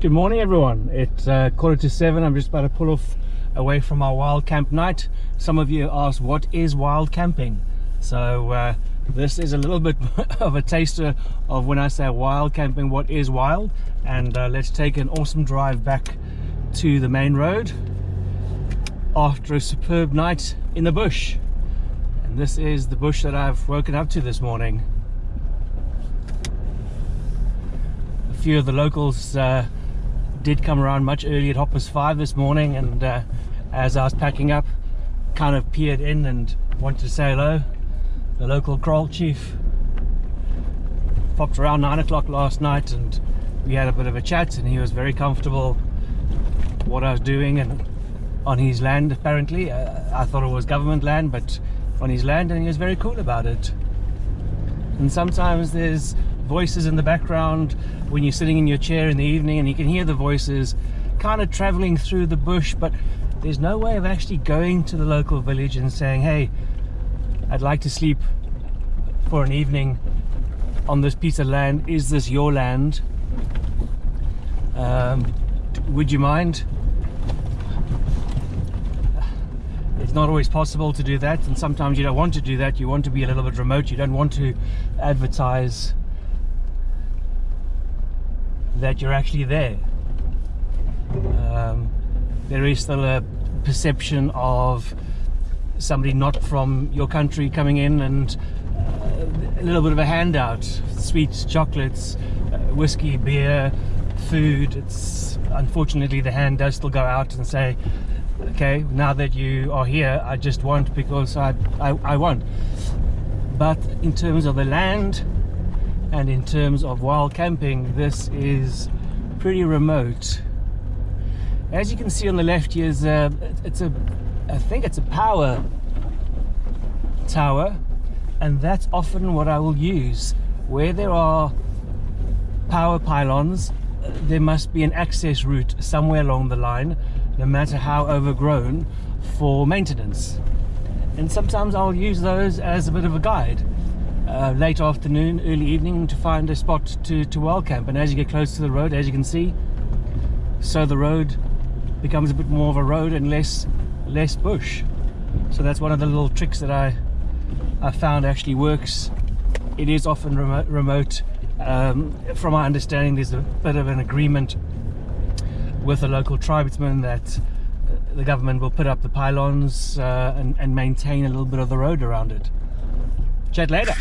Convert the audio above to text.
Good morning, everyone. It's 7:15. I'm just about to pull off away from our wild camp night. Some of you asked, what is wild camping? So this is a little bit of a taster of when I say wild camping, what is wild. And let's take an awesome drive back to the main road after a superb night in the bush. And this is the bush that I've woken up to this morning. A few of the locals did come around much early at 5:30 this morning, and as I was packing up, kind of peered in and wanted to say hello. The local kraal chief popped around 9 o'clock last night, and we had a bit of a chat, and he was very comfortable what I was doing and on his land. Apparently I thought it was government land, but on his land, and he was very cool about it. And sometimes there's voices in the background when you're sitting in your chair in the evening, and you can hear the voices kind of traveling through the bush, but there's no way of actually going to the local village and saying, hey, I'd like to sleep for an evening on this piece of land. Is this your land? Would you mind? It's not always possible to do that, and sometimes you don't want to do that. You want to be a little bit remote. You don't want to advertise that you're actually there. There is still a perception of somebody not from your country coming in and a little bit of a handout, sweets, chocolates, whiskey, beer, food. It's unfortunately the hand does still go out and say, okay, now that you are here, I just want because I want. But in terms of the land and in terms of wild camping, this is pretty remote. As you can see on the left here is I think it's a power tower, and that's often what I will use. Where there are power pylons, there must be an access route somewhere along the line, no matter how overgrown, for maintenance. And sometimes I'll use those as a bit of a guide, late afternoon, early evening, to find a spot to wild camp. And as you get close to the road, as you can see, so the road becomes a bit more of a road and less bush. So that's one of the little tricks that I found actually works. It is often remote. From my understanding, there's a bit of an agreement with the local tribesmen that the government will put up the pylons and maintain a little bit of the road around it. Chat later.